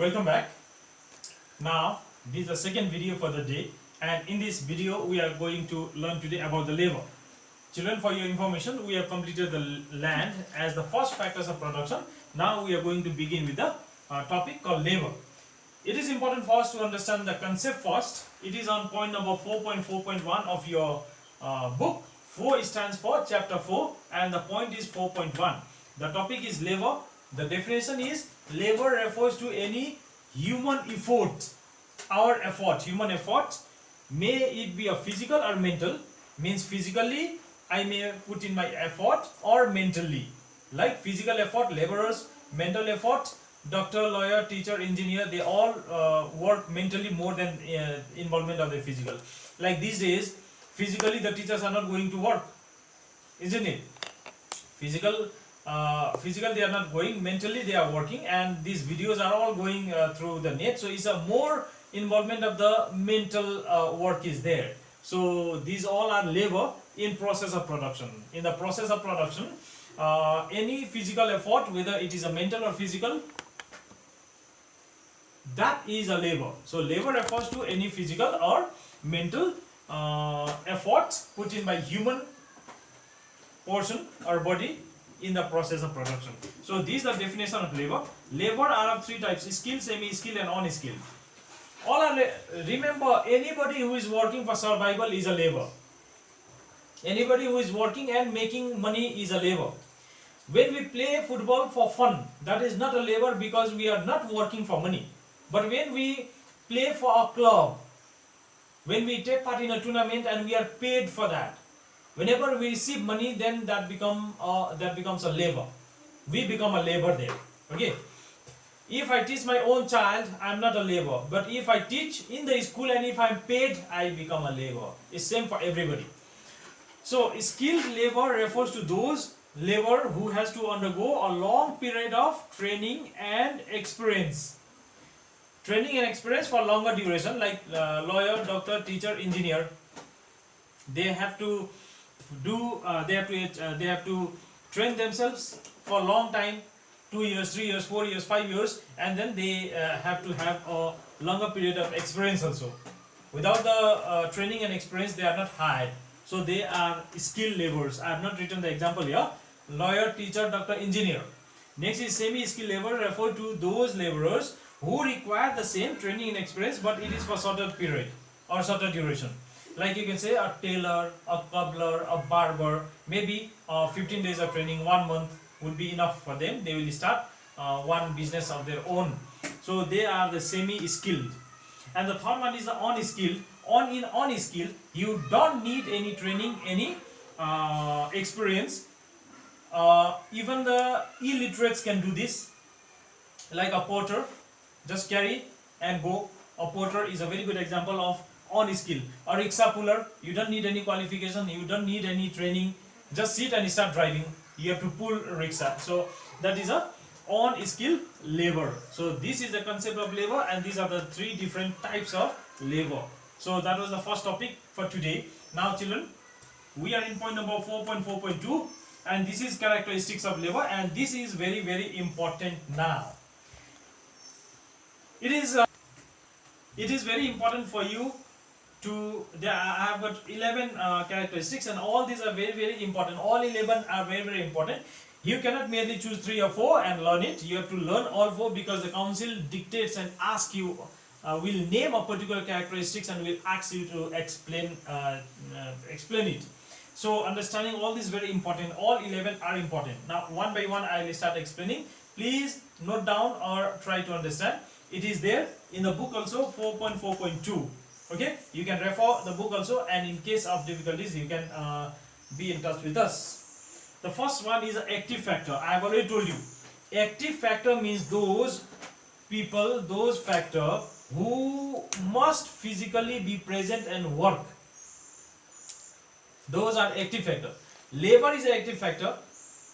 welcome back. Now this is the second video for the day, and in this video we are going to learn today about the labor. Children, for your information, we have completed the land as the first factors of production. Now we are going to begin with the topic called labor. It is important for us to understand the concept first. It is on point number 4.4.1 of your book. 4 stands for chapter 4 and the point is 4.1. The topic is labor. The definition is labor refers to any human effort. Our effort, human effort, may it be a physical or mental, means physically I may put in my effort, or mentally, like physical effort, laborers, mental effort, doctor, lawyer, teacher, engineer, they all work mentally more than involvement of the physical. Like these days, physically the teachers are not going to work, isn't it? Physical they are not going, mentally they are working, and these videos are all going through the net, so it's a more involvement of the mental work is there. So these all are labor in process of production. In the process of production, any physical effort, whether it is a mental or physical, that is a labor. So labor refers to any physical or mental effort put in by human portion or body in the process of production. So these are definition of labor. Labor are of three types: skilled, semi-skilled and unskilled. All are, remember, anybody who is working for survival is a labor. Anybody who is working and making money is a labor. When we play football for fun, that is not a labor because we are not working for money. But when we play for a club, when we take part in a tournament and we are paid for that, whenever we receive money, then that becomes a labor. We become a labor there. Okay. If I teach my own child, I am not a labor. But if I teach in the school and if I am paid, I become a labor. It's same for everybody. So skilled labor refers to those labor who has to undergo a long period of training and experience. Training and experience for longer duration, like lawyer, doctor, teacher, engineer. They have to do. They have to train themselves for a long time, 2 years, 3 years, 4 years, 5 years, and then they have to have a longer period of experience also. Without the training and experience, they are not hired. So they are skilled laborers. I have not written the example here. Lawyer, teacher, doctor, engineer. Next is semi-skilled labor, refer to those laborers who require the same training and experience, but it is for shorter period or shorter duration. Like you can say a tailor, a cobbler, a barber, maybe 15 days of training, 1 month would be enough for them. They will start one business of their own. So they are the semi-skilled. And the third one is the unskilled. In unskilled, you don't need any training, any experience. Even the illiterates can do this. Like a porter, just carry and go. A porter is a very good example of unskilled. Or rickshaw puller, you don't need any qualification, you don't need any training. Just sit and start driving. You have to pull rickshaw. So that is a unskilled labor. So this is the concept of labor, and these are the three different types of labor. So that was the first topic for today. Now children, we are in point number 4.4.2, and this is characteristics of labor, and this is very, very important now. It is very important for you to, I have got 11 characteristics, and all these are very, very important. All 11 are very, very important. You cannot merely choose 3 or 4 and learn it. You have to learn all 4 because the council dictates and asks you, will name a particular characteristics and will ask you to explain it. So understanding all this is very important. All 11 are important. Now one by one I will start explaining. Please note down or try to understand. It is there in the book also, 4.4.2. Okay, you can refer the book also, and in case of difficulties you can be in touch with us. The first one is active factor. I have already told you. Active factor means those people, those factor who must physically be present and work. Those are active factor. Labor is an active factor.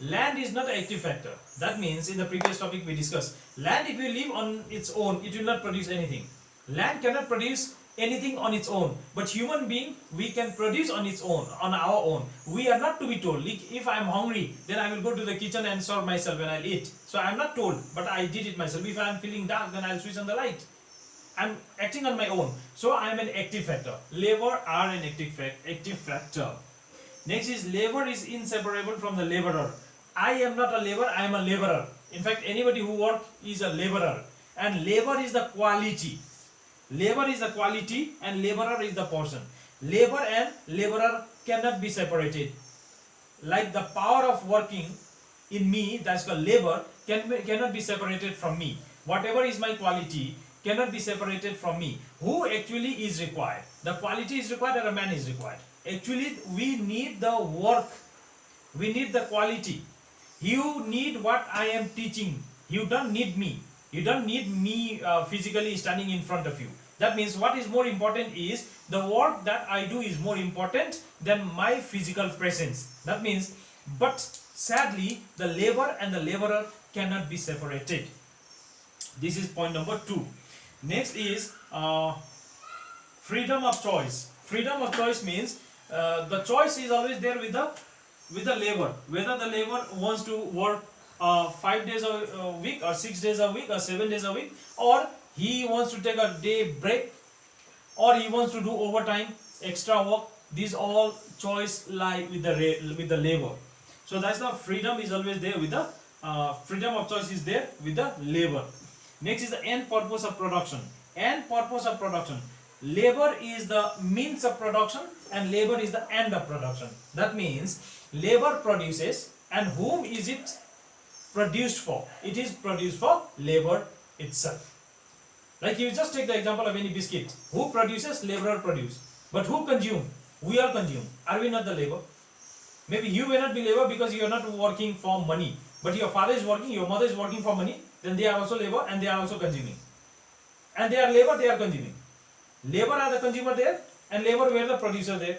Land is not an active factor. That means in the previous topic we discussed, land if you live on its own, it will not produce anything. Land cannot produce anything on its own. But human being, we can produce on its own, on our own. We are not to be told. Like, if I am hungry, then I will go to the kitchen and serve myself and I'll eat. So I am not told, but I did it myself. If I am feeling dark, then I'll switch on the light. I'm acting on my own. So I am an active factor. Labor are an active factor. Next is labor is inseparable from the laborer. I am not a laborer, I am a laborer. In fact, anybody who works is a laborer. And labor is the quality. Labor is the quality and laborer is the person. Labor and laborer cannot be separated. Like the power of working in me, that's called labor, cannot be separated from me. Whatever is my quality cannot be separated from me. Who actually is required? The quality is required or a man is required? Actually, we need the work. We need the quality. You need what I am teaching. You don't need me. You don't need me physically standing in front of you. That means what is more important is the work that I do is more important than my physical presence. That means, but sadly, the labor and the laborer cannot be separated. This is point number 2. Next is freedom of choice. Freedom of choice means the choice is always there with the labor. Whether the labor wants to work 5 days a week or 6 days a week or 7 days a week, or he wants to take a day break, or he wants to do overtime, extra work. These all choice lie with the labor. So that's the freedom is always there with the freedom of choice is there with the labor. Next is the end purpose of production. End purpose of production. Labor is the means of production and labor is the end of production. That means labor produces, and whom is it produced for? It is produced for labor itself. Like you just take the example of any biscuit. Who produces? Laborer produce. But who consume? We all consume. Are we not the labor? Maybe you may not be labor because you are not working for money. But your father is working, your mother is working for money. Then they are also labor and they are also consuming. And they are labor, they are consuming. Labor are the consumer there and labor were the producer there.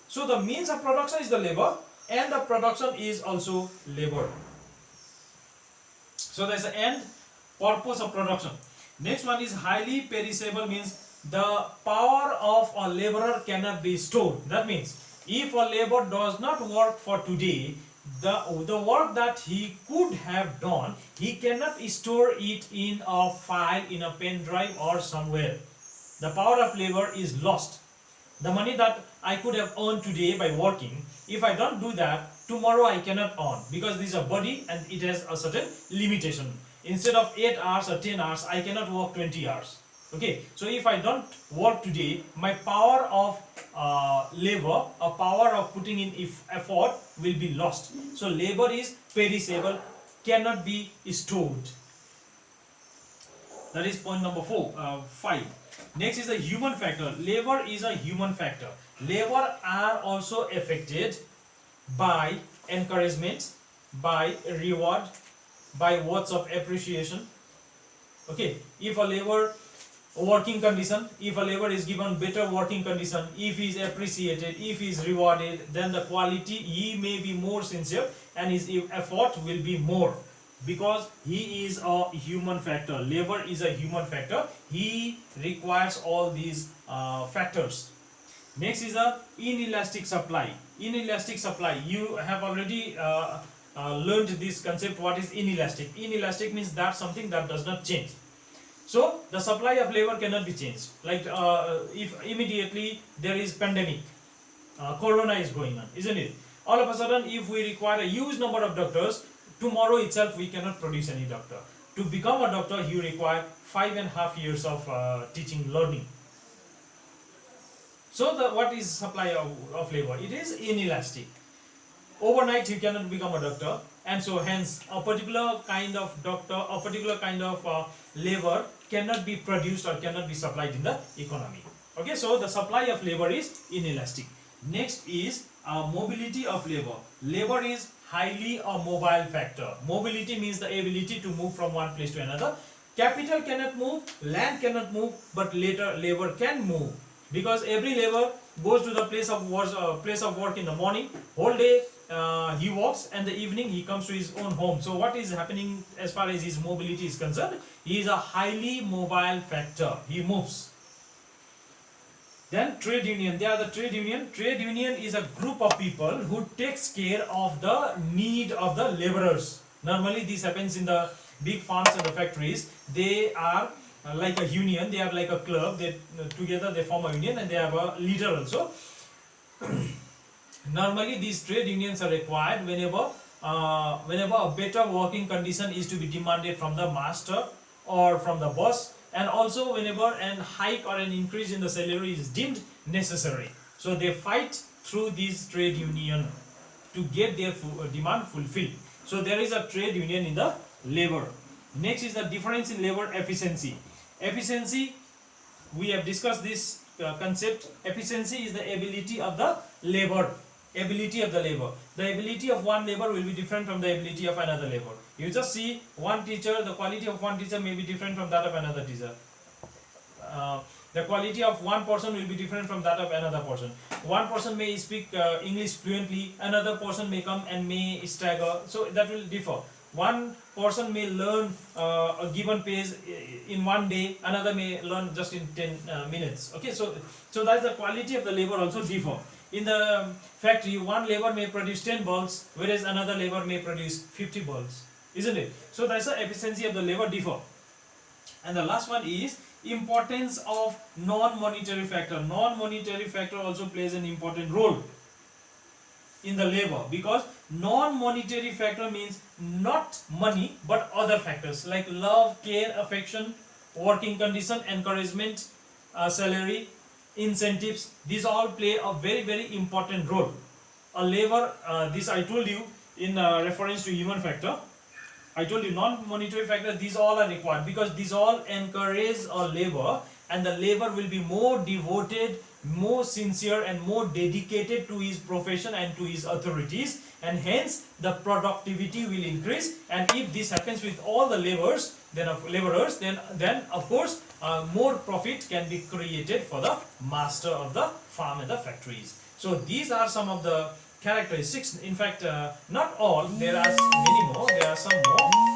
So the means of production is the labor and the production is also labor. So that's the end purpose of production. Next one is highly perishable, means the power of a laborer cannot be stored. That means if a laborer does not work for today, the work that he could have done, he cannot store it in a file, in a pen drive or somewhere. The power of labor is lost. The money that I could have earned today by working, if I don't do that, tomorrow I cannot earn, because this is a body and it has a certain limitation. Instead of 8 hours or 10 hours, I cannot work 20 hours. Okay, so if I don't work today, my power of labor, a power of putting in effort will be lost. So labor is perishable, cannot be stored. That is point number 5. Next is the human factor. Labor is a human factor. Labor are also affected by encouragement, by reward, by words of appreciation. Okay, if a labor working condition, if a labor is given better working condition, if he is appreciated, if he is rewarded, then the quality, he may be more sincere and his effort will be more, because he is a human factor. Labor is a human factor. He requires all these factors. Next is the inelastic supply. Inelastic supply, you have already learned this concept. What is inelastic? Inelastic means that something that does not change. So the supply of labor cannot be changed. Like if immediately there is pandemic, corona is going on, isn't it? All of a sudden, if we require a huge number of doctors, tomorrow itself we cannot produce any doctor. To become a doctor, you require 5.5 years of teaching, learning. So what is supply of labor? It is inelastic. Overnight you cannot become a doctor, and so hence a particular kind of doctor, a particular kind of labor cannot be produced or cannot be supplied in the economy. Okay, so the supply of labor is inelastic. Next is mobility of labor. Labor is highly a mobile factor. Mobility means the ability to move from one place to another. Capital cannot move, land cannot move, but later labor can move, because every labor goes to the place of work in the morning, whole day he walks, and the evening he comes to his own home. So what is happening as far as his mobility is concerned? He is a highly mobile factor. He moves. Then trade union. They are the trade union. Trade union is a group of people who takes care of the need of the laborers. Normally this happens in the big farms and the factories. They are like a union. They are like a club. They together they form a union, and they have a leader also. Normally these trade unions are required whenever a better working condition is to be demanded from the master or from the boss, and also whenever an hike or an increase in the salary is deemed necessary. So they fight through these trade union to get their demand fulfilled. So there is a trade union in the labor. Next is the difference in labor efficiency. Efficiency, we have discussed this concept. Efficiency is the ability of the labor. Ability of the labor. The ability of one labor will be different from the ability of another labor. You just see one teacher, the quality of one teacher may be different from that of another teacher. The quality of one person will be different from that of another person. One person may speak English fluently, another person may come and may stagger, so that will differ. One person may learn a given page in one day, another may learn just in 10 minutes. Okay, so that's the quality of the labor also differ. In the factory, one labor may produce 10 bulbs, whereas another labor may produce 50 bulbs, isn't it? So that's the efficiency of the labor differ. And the last one is importance of non-monetary factor. Non-monetary factor also plays an important role in the labor, because non-monetary factor means not money but other factors like love, care, affection, working condition, encouragement, salary, incentives. These all play a very, very important role. A labor, this I told you in reference to human factor. I told you non-monetary factors, these all are required because these all encourage a labor, and the labor will be more devoted, more sincere and more dedicated to his profession and to his authorities, and hence the productivity will increase. And if this happens with all the laborers, then of course more profit can be created for the master of the farm and the factories. So these are some of the characteristics. In fact, not all, there are many more, there are some more.